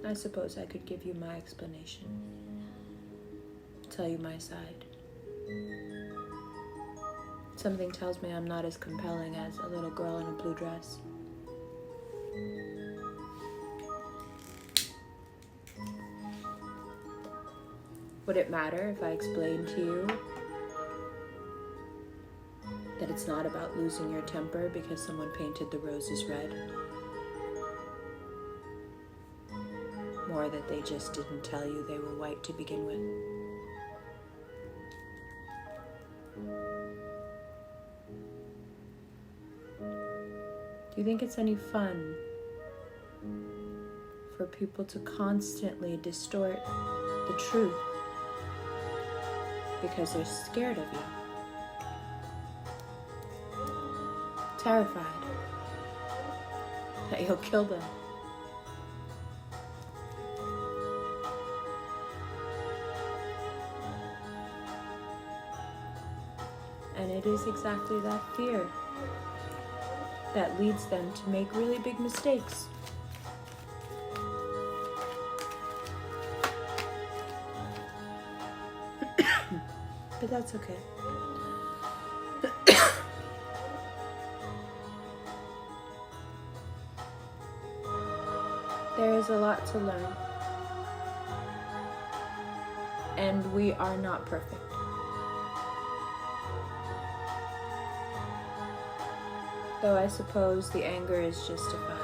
I suppose I could give you my explanation. Tell you my side. Something tells me I'm not as compelling as a little girl in a blue dress. Would it matter if I explained to you that it's not about losing your temper because someone painted the roses red? Or that they just didn't tell you they were white to begin with? Do you think it's any fun for people to constantly distort the truth because they're scared of you? Terrified that you'll kill them. And it is exactly that fear that leads them to make really big mistakes. But that's okay. There is a lot to learn. And we are not perfect. Though I suppose the anger is justified.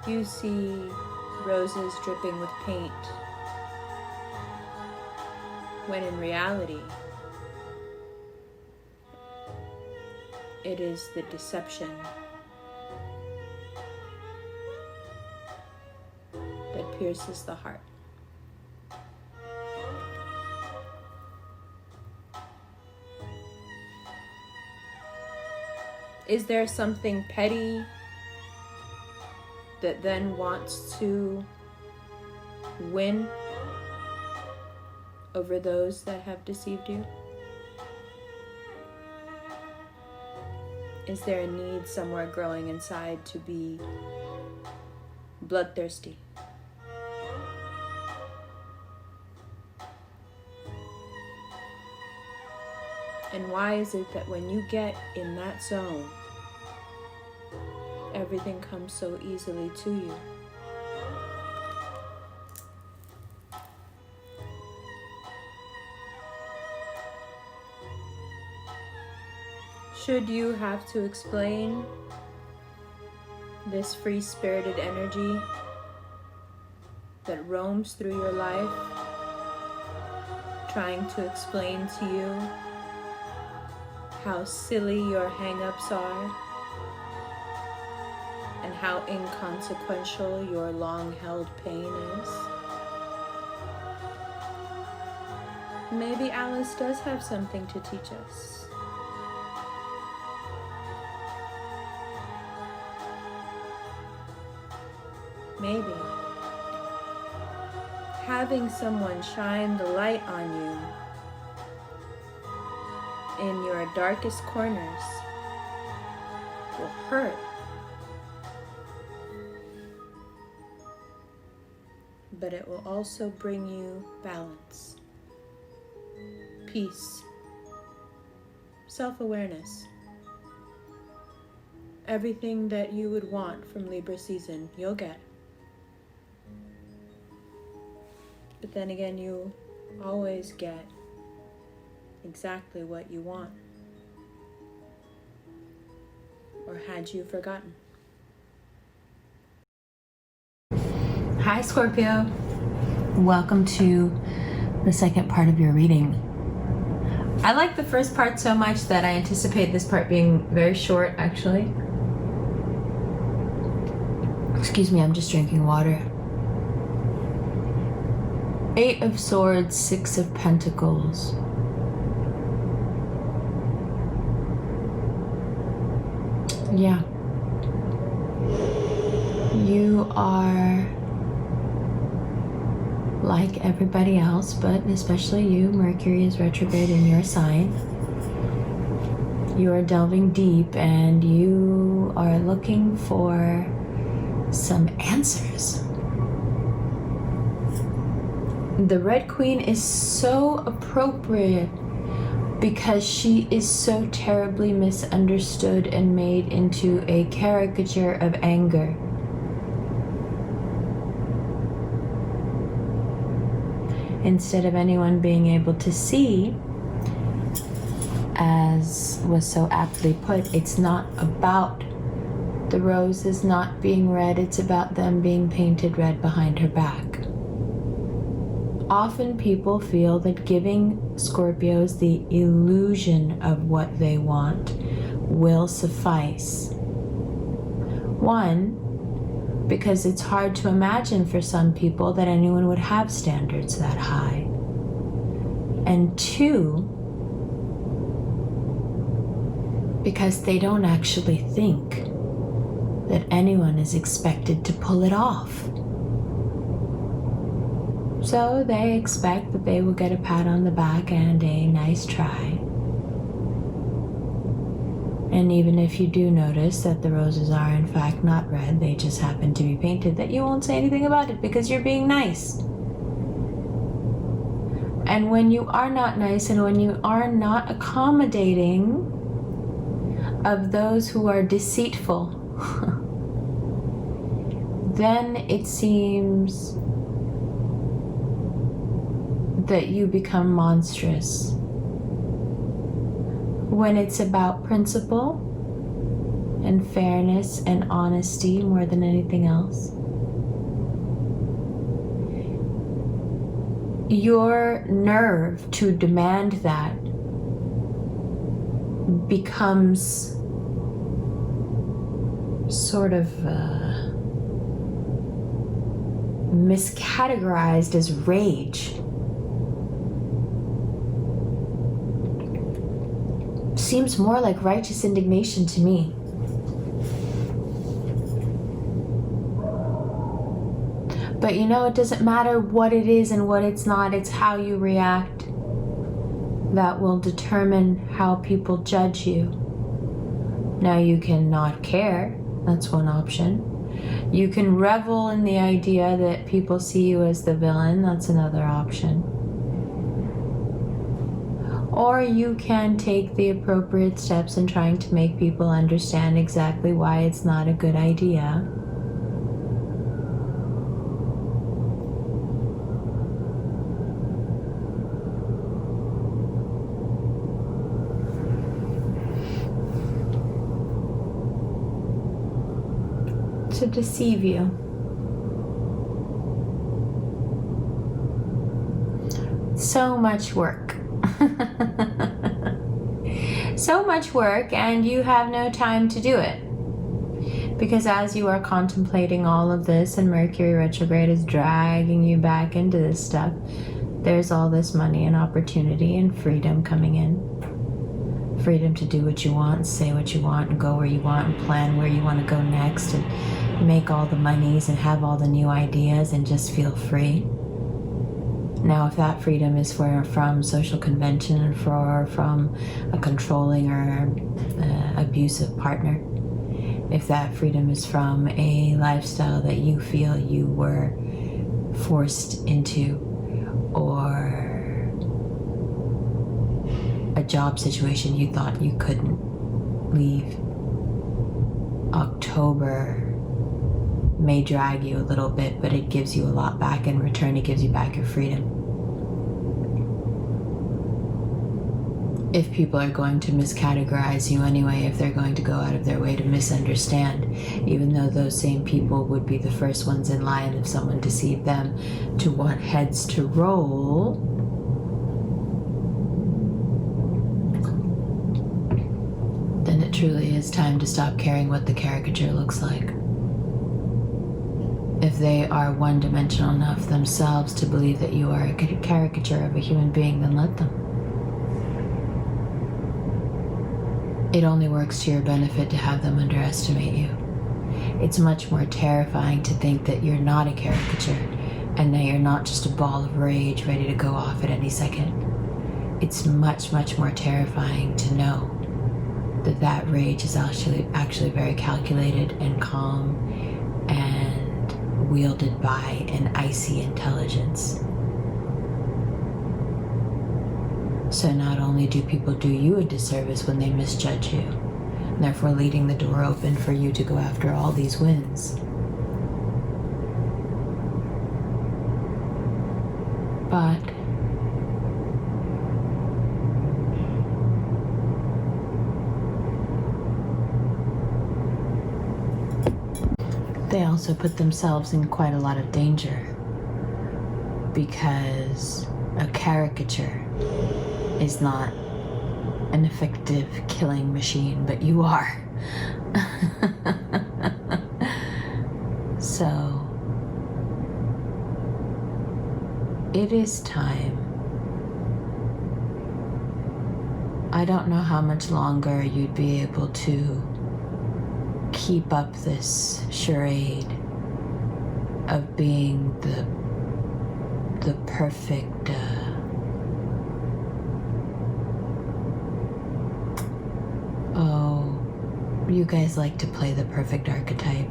You see roses dripping with paint, when in reality, it is the deception that pierces the heart. Is there something petty that then wants to win over those that have deceived you? Is there a need somewhere growing inside to be bloodthirsty? And why is it that when you get in that zone, everything comes so easily to you? Should you have to explain this free-spirited energy that roams through your life, trying to explain to you how silly your hang-ups are and how inconsequential your long-held pain is? Maybe Alice does have something to teach us. Maybe having someone shine the light on you in your darkest corners will hurt, but it will also bring you balance, peace, self-awareness. Everything that you would want from Libra season, you'll get. But then again, you always get exactly what you want. Or had you forgotten? Hi, Scorpio. Welcome to the second part of your reading. I like the first part so much that I anticipate this part being very short, actually. Excuse me, I'm just drinking water. 8 of Swords, 6 of Pentacles. Yeah. You are like everybody else, but especially you. Mercury is retrograde in your sign. You are delving deep and you you are looking for some answers. The Red Queen is so appropriate because she is so terribly misunderstood and made into a caricature of anger. Instead of anyone being able to see, as was so aptly put, it's not about the roses not being red, it's about them being painted red behind her back. Often people feel that giving Scorpios the illusion of what they want will suffice. One, because it's hard to imagine for some people that anyone would have standards that high. And two, because they don't actually think that anyone is expected to pull it off. So they expect that they will get a pat on the back and a nice try. And even if you do notice that the roses are in fact not red, they just happen to be painted, that you won't say anything about it because you're being nice. And when you are not nice and when you are not accommodating of those who are deceitful, then it seems that you become monstrous. When it's about principle and fairness and honesty more than anything else, your nerve to demand that becomes sort of miscategorized as rage. Seems more like righteous indignation to me. But you know, it doesn't matter what it is and what it's not, it's how you react that will determine how people judge you. Now you can not care, that's one option. You can revel in the idea that people see you as the villain, that's another option. Or you can take the appropriate steps in trying to make people understand exactly why it's not a good idea. To deceive you. So much work. So much work, and you have no time to do it. Because as you are contemplating all of this and Mercury retrograde is dragging you back into this stuff, there's all this money and opportunity and freedom coming in. Freedom to do what you want, say what you want, and go where you want, and plan where you want to go next, and make all the monies and have all the new ideas and just feel free. Now, if that freedom is from social convention or from a controlling or abusive partner, if that freedom is from a lifestyle that you feel you were forced into, or a job situation you thought you couldn't leave, October may drag you a little bit, but it gives you a lot back in return. It gives you back your freedom. If people are going to miscategorize you anyway, if they're going to go out of their way to misunderstand, even though those same people would be the first ones in line if someone deceived them to want heads to roll, then it truly is time to stop caring what the caricature looks like. If they are one-dimensional enough themselves to believe that you are a caricature of a human being, then let them. It only works to your benefit to have them underestimate you. It's much more terrifying to think that you're not a caricature and that you're not just a ball of rage ready to go off at any second. It's much, much more terrifying to know that rage is actually very calculated and calm and wielded by an icy intelligence. So not only do people do you a disservice when they misjudge you, and therefore leaving the door open for you to go after all these wins, but they also put themselves in quite a lot of danger, because a caricature is not an effective killing machine, but you are. So it is time. I don't know how much longer you'd be able to keep up this charade of being the perfect you guys like to play the perfect archetype.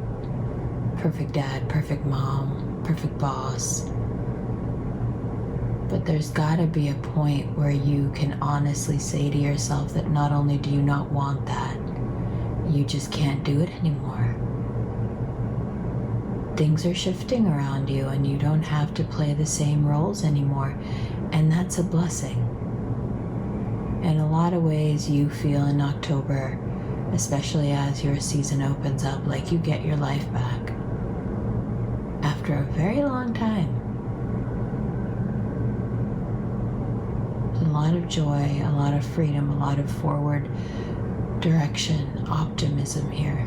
Perfect dad, perfect mom, perfect boss. But there's gotta be a point where you can honestly say to yourself that not only do you not want that, you just can't do it anymore. Things are shifting around you and you don't have to play the same roles anymore, and that's a blessing. In a lot of ways, you feel in October, especially as your season opens up, like you get your life back after a very long time. A lot of joy, a lot of freedom, a lot of forward direction, optimism here.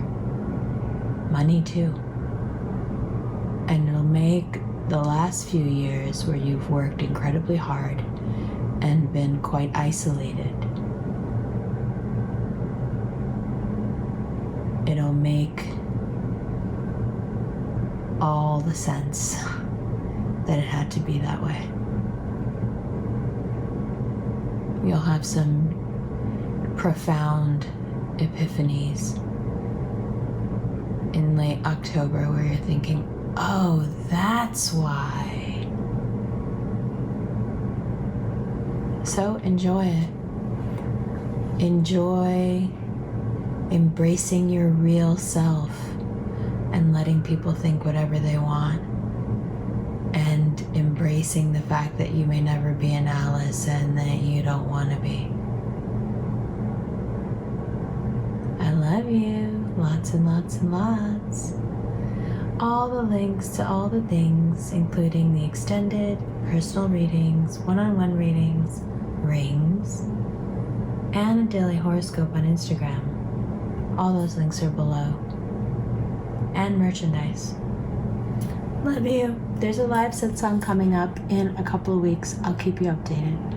Money too. And it'll make the last few years where you've worked incredibly hard and been quite isolated, it'll make all the sense that it had to be that way. You'll have some profound epiphanies in late October where you're thinking, oh, that's why. So enjoy it. Enjoy embracing your real self and letting people think whatever they want, and embracing the fact that you may never be an Alice and that you don't want to be. I love you. Lots and lots and lots. All the links to all the things, including the extended personal readings, one-on-one readings, rings, and a daily horoscope on Instagram. All those links are below. And merchandise. Love you. There's a live set song coming up in a couple of weeks. I'll keep you updated.